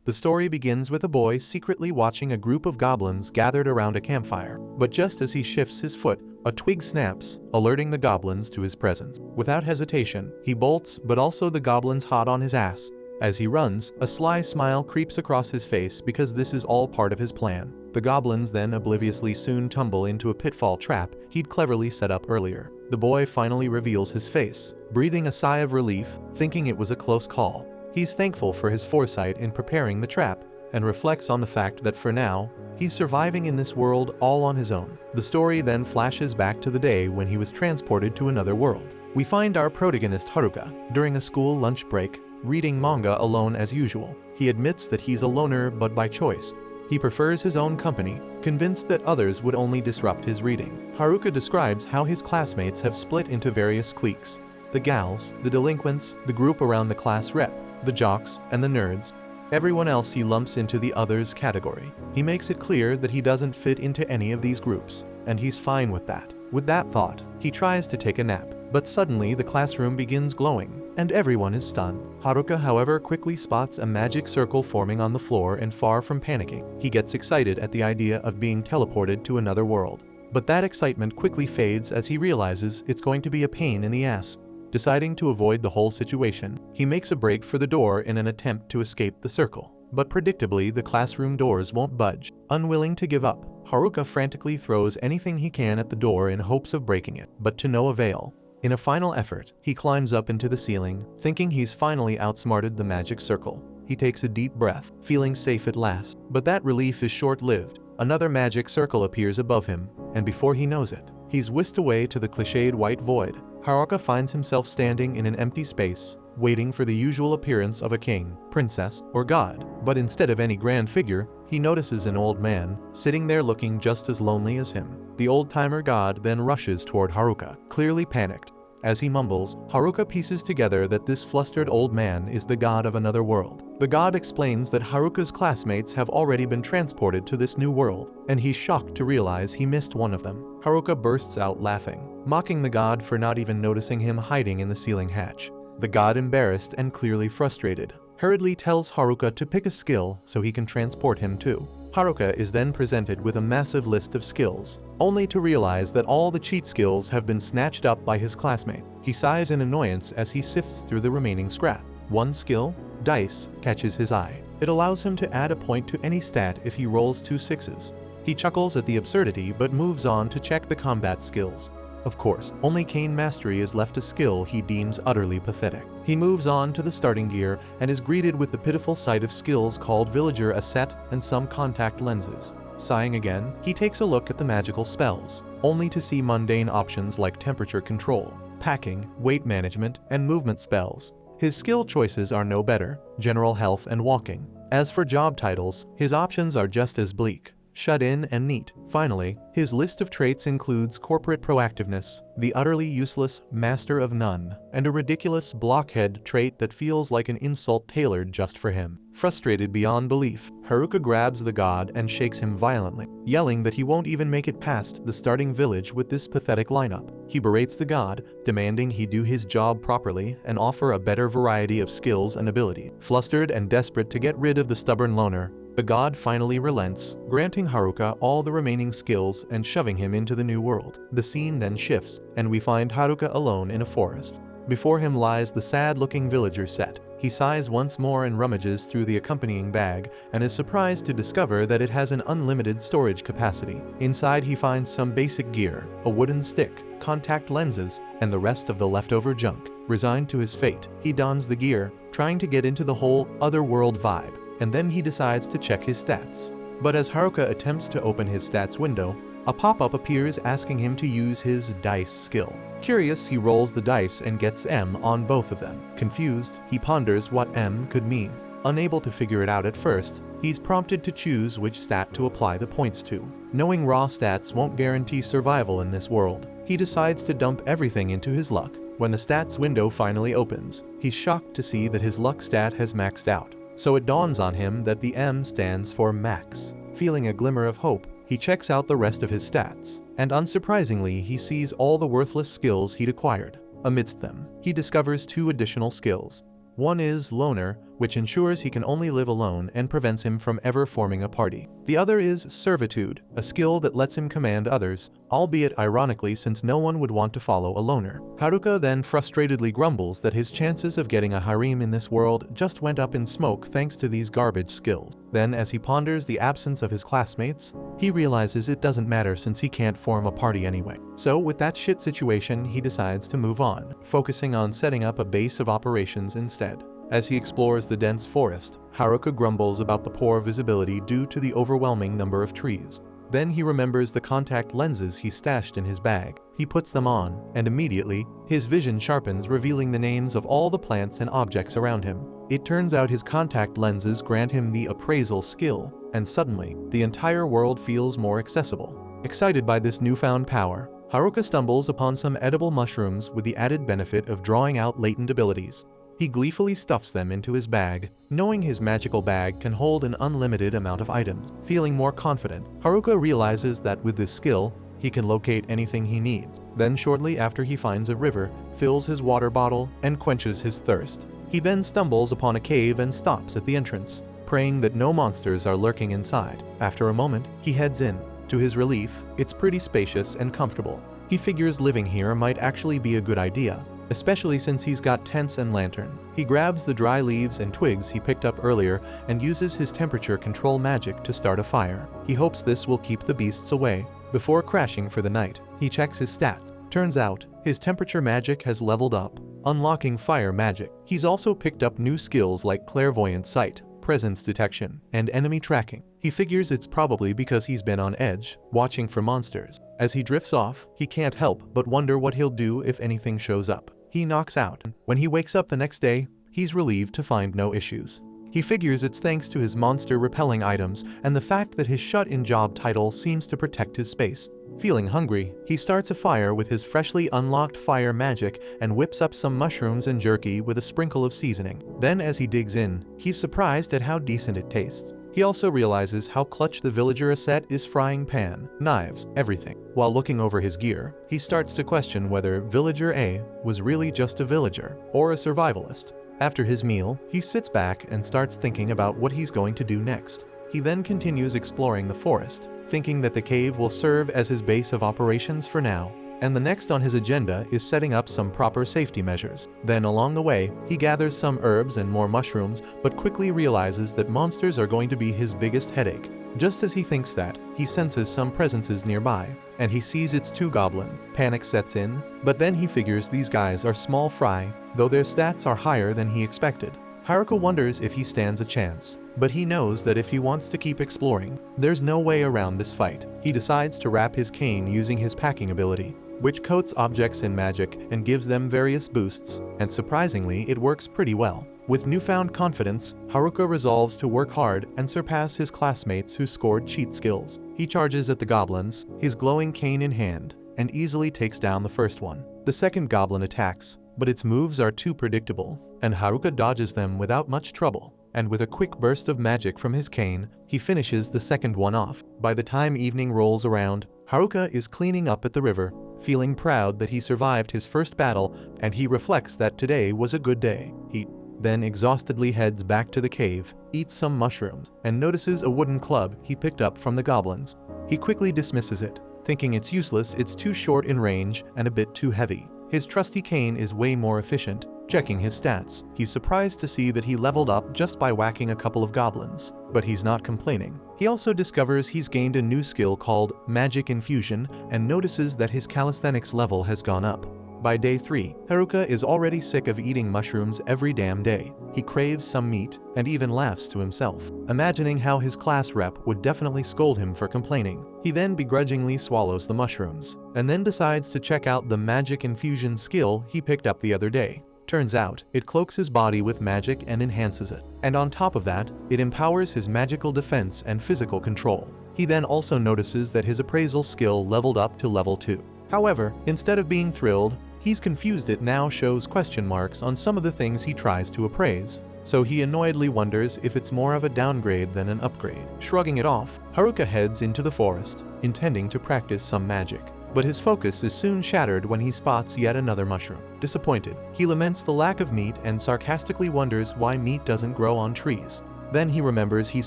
The story begins with a boy secretly watching a group of goblins gathered around a campfire. But just as he shifts his foot, a twig snaps, alerting the goblins to his presence. Without hesitation, he bolts, but also the goblins hot on his ass. As he runs, a sly smile creeps across his face because this is all part of his plan. The goblins then obliviously soon tumble into a pitfall trap he'd cleverly set up earlier. The boy finally reveals his face, breathing a sigh of relief, thinking it was a close call. He's thankful for his foresight in preparing the trap, and reflects on the fact that for now, he's surviving in this world all on his own. The story then flashes back to the day when he was transported to another world. We find our protagonist Haruka, during a school lunch break, reading manga alone as usual. He admits that he's a loner but by choice. He prefers his own company, convinced that others would only disrupt his reading. Haruka describes how his classmates have split into various cliques: the gals, the delinquents, the group around the class rep, the jocks, and the nerds. Everyone else he lumps into the others category. He makes it clear that he doesn't fit into any of these groups, and he's fine with that. With that thought, he tries to take a nap, but suddenly the classroom begins glowing, and everyone is stunned. Haruka, however, quickly spots a magic circle forming on the floor, and far from panicking, he gets excited at the idea of being teleported to another world. But that excitement quickly fades as he realizes it's going to be a pain in the ass. Deciding to avoid the whole situation, he makes a break for the door in an attempt to escape the circle. But predictably, the classroom doors won't budge. Unwilling to give up, Haruka frantically throws anything he can at the door in hopes of breaking it, but to no avail. In a final effort, he climbs up into the ceiling, thinking he's finally outsmarted the magic circle. He takes a deep breath, feeling safe at last. But that relief is short-lived. Another magic circle appears above him, and before he knows it, he's whisked away to the cliched white void. Haruka finds himself standing in an empty space, waiting for the usual appearance of a king, princess, or god. But instead of any grand figure, he notices an old man, sitting there looking just as lonely as him. The old-timer god then rushes toward Haruka, clearly panicked. As he mumbles, Haruka pieces together that this flustered old man is the god of another world. The god explains that Haruka's classmates have already been transported to this new world, and he's shocked to realize he missed one of them. Haruka bursts out laughing, mocking the god for not even noticing him hiding in the ceiling hatch. The god, embarrassed and clearly frustrated, hurriedly tells Haruka to pick a skill so he can transport him too. Haruka is then presented with a massive list of skills, only to realize that all the cheat skills have been snatched up by his classmate. He sighs in annoyance as he sifts through the remaining scrap. One skill, Dice, catches his eye. It allows him to add a point to any stat if he rolls 2 6s. He chuckles at the absurdity but moves on to check the combat skills. Of course, only Cane Mastery is left, a skill he deems utterly pathetic. He moves on to the starting gear and is greeted with the pitiful sight of skills called Villager, a set, and some contact lenses. Sighing again, he takes a look at the magical spells, only to see mundane options like temperature control, packing, weight management, and movement spells. His skill choices are no better: general health and walking. As for job titles, his options are just as bleak: shut in and neat. Finally, his list of traits includes corporate proactiveness, the utterly useless master of none, and a ridiculous blockhead trait that feels like an insult tailored just for him. Frustrated beyond belief, Haruka grabs the god and shakes him violently, yelling that he won't even make it past the starting village with this pathetic lineup. He berates the god, demanding he do his job properly and offer a better variety of skills and ability. Flustered and desperate to get rid of the stubborn loner, the god finally relents, granting Haruka all the remaining skills and shoving him into the new world. The scene then shifts, and we find Haruka alone in a forest. Before him lies the sad-looking villager set. He sighs once more and rummages through the accompanying bag, and is surprised to discover that it has an unlimited storage capacity. Inside he finds some basic gear, a wooden stick, contact lenses, and the rest of the leftover junk. Resigned to his fate, he dons the gear, trying to get into the whole otherworld vibe, and then he decides to check his stats. But as Haruka attempts to open his stats window, a pop-up appears asking him to use his dice skill. Curious, he rolls the dice and gets M on both of them. Confused, he ponders what M could mean. Unable to figure it out at first, he's prompted to choose which stat to apply the points to. Knowing raw stats won't guarantee survival in this world, he decides to dump everything into his luck. When the stats window finally opens, he's shocked to see that his luck stat has maxed out. So it dawns on him that the M stands for max. Feeling a glimmer of hope, he checks out the rest of his stats, and unsurprisingly he sees all the worthless skills he'd acquired. Amidst them, he discovers 2 additional skills. One is Loner, which ensures he can only live alone and prevents him from ever forming a party. The other is servitude, a skill that lets him command others, albeit ironically since no one would want to follow a loner. Haruka then frustratedly grumbles that his chances of getting a harem in this world just went up in smoke thanks to these garbage skills. Then, as he ponders the absence of his classmates, he realizes it doesn't matter since he can't form a party anyway. So with that shit situation, he decides to move on, focusing on setting up a base of operations instead. As he explores the dense forest, Haruka grumbles about the poor visibility due to the overwhelming number of trees. Then he remembers the contact lenses he stashed in his bag. He puts them on, and immediately, his vision sharpens, revealing the names of all the plants and objects around him. It turns out his contact lenses grant him the appraisal skill, and suddenly, the entire world feels more accessible. Excited by this newfound power, Haruka stumbles upon some edible mushrooms with the added benefit of drawing out latent abilities. He gleefully stuffs them into his bag, knowing his magical bag can hold an unlimited amount of items. Feeling more confident, Haruka realizes that with this skill, he can locate anything he needs. Then shortly after he finds a river, fills his water bottle, and quenches his thirst. He then stumbles upon a cave and stops at the entrance, praying that no monsters are lurking inside. After a moment, he heads in. To his relief, it's pretty spacious and comfortable. He figures living here might actually be a good idea, especially since he's got tents and lantern. He grabs the dry leaves and twigs he picked up earlier and uses his temperature control magic to start a fire. He hopes this will keep the beasts away. Before crashing for the night, he checks his stats. Turns out, his temperature magic has leveled up, unlocking fire magic. He's also picked up new skills like clairvoyant sight, presence detection, and enemy tracking. He figures it's probably because he's been on edge, watching for monsters. As he drifts off, he can't help but wonder what he'll do if anything shows up. He knocks out. When he wakes up the next day, he's relieved to find no issues. He figures it's thanks to his monster-repelling items and the fact that his shut-in job title seems to protect his space. Feeling hungry, he starts a fire with his freshly unlocked fire magic and whips up some mushrooms and jerky with a sprinkle of seasoning. Then as he digs in, he's surprised at how decent it tastes. He also realizes how clutch the villager Aset is frying pan, knives, everything. While looking over his gear, he starts to question whether Villager A was really just a villager or a survivalist. After his meal, he sits back and starts thinking about what he's going to do next. He then continues exploring the forest, thinking that the cave will serve as his base of operations for now, and the next on his agenda is setting up some proper safety measures. Then along the way, he gathers some herbs and more mushrooms, but quickly realizes that monsters are going to be his biggest headache. Just as he thinks that, he senses some presences nearby, and he sees it's two goblins. Panic sets in, but then he figures these guys are small fry, though their stats are higher than he expected. Haruka wonders if he stands a chance, but he knows that if he wants to keep exploring, there's no way around this fight. He decides to wrap his cane using his packing ability, which coats objects in magic and gives them various boosts, and surprisingly, it works pretty well. With newfound confidence, Haruka resolves to work hard and surpass his classmates who scored cheat skills. He charges at the goblins, his glowing cane in hand, and easily takes down the first one. The second goblin attacks, but its moves are too predictable, and Haruka dodges them without much trouble. And with a quick burst of magic from his cane, he finishes the second one off. By the time evening rolls around, Haruka is cleaning up at the river, feeling proud that he survived his first battle, and he reflects that today was a good day. He then exhaustedly heads back to the cave, eats some mushrooms, and notices a wooden club he picked up from the goblins. He quickly dismisses it, thinking it's useless, it's too short in range and a bit too heavy. His trusty cane is way more efficient. Checking his stats, he's surprised to see that he leveled up just by whacking a couple of goblins, but he's not complaining. He also discovers he's gained a new skill called Magic Infusion and notices that his calisthenics level has gone up. By day 3, Haruka is already sick of eating mushrooms every damn day. He craves some meat and even laughs to himself, imagining how his class rep would definitely scold him for complaining. He then begrudgingly swallows the mushrooms, and then decides to check out the Magic Infusion skill he picked up the other day. Turns out, it cloaks his body with magic and enhances it. And on top of that, it empowers his magical defense and physical control. He then also notices that his appraisal skill leveled up to level 2. However, instead of being thrilled, he's confused. It now shows question marks on some of the things he tries to appraise. So he annoyedly wonders if it's more of a downgrade than an upgrade. Shrugging it off, Haruka heads into the forest, intending to practice some magic. but his focus is soon shattered when he spots yet another mushroom. Disappointed, he laments the lack of meat and sarcastically wonders why meat doesn't grow on trees. Then he remembers he's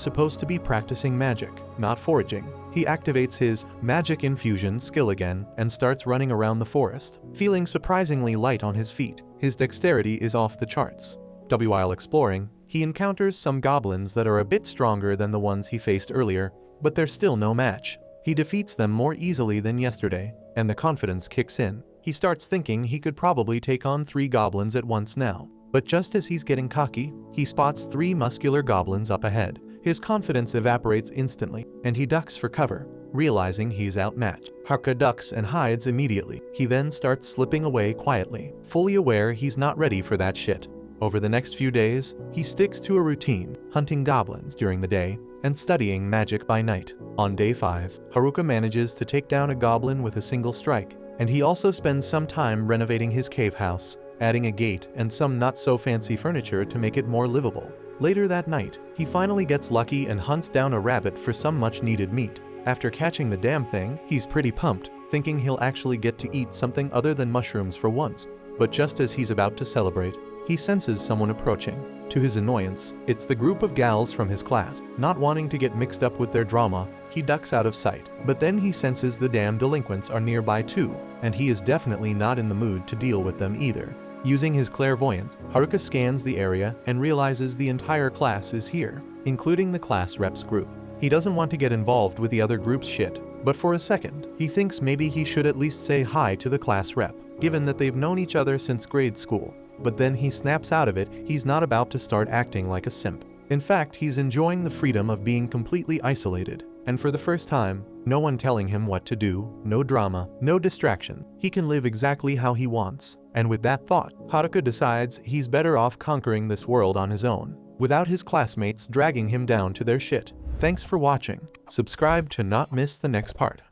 supposed to be practicing magic, not foraging. He activates his magic infusion skill again and starts running around the forest, feeling surprisingly light on his feet. His dexterity is off the charts. While exploring, he encounters some goblins that are a bit stronger than the ones he faced earlier, but they're still no match. He defeats them more easily than yesterday, and the confidence kicks in. He starts thinking he could probably take on 3 goblins at once now. But just as he's getting cocky, he spots 3 muscular goblins up ahead. His confidence evaporates instantly, and he ducks for cover, realizing he's outmatched. Haruka ducks and hides immediately. He then starts slipping away quietly, fully aware he's not ready for that shit. Over the next few days, he sticks to a routine, hunting goblins during the day and studying magic by night. On day 5, Haruka manages to take down a goblin with a single strike, and he also spends some time renovating his cave house, adding a gate and some not-so-fancy furniture to make it more livable. Later that night, he finally gets lucky and hunts down a rabbit for some much-needed meat. After catching the damn thing, he's pretty pumped, thinking he'll actually get to eat something other than mushrooms for once. But just as he's about to celebrate, he senses someone approaching. To his annoyance, it's the group of gals from his class. Not wanting to get mixed up with their drama, he ducks out of sight. But then he senses the damn delinquents are nearby too, and he is definitely not in the mood to deal with them either. Using his clairvoyance, Haruka scans the area and realizes the entire class is here, including the class reps group. He doesn't want to get involved with the other group's shit, but for a second, he thinks maybe he should at least say hi to the class rep, given that they've known each other since grade school. But then he snaps out of it. He's not about to start acting like a simp. In fact, he's enjoying the freedom of being completely isolated. And for the first time, no one telling him what to do, no drama, no distraction. He can live exactly how he wants. And with that thought, Haruka decides he's better off conquering this world on his own, without his classmates dragging him down to their shit. Thanks for watching. Subscribe to not miss the next part.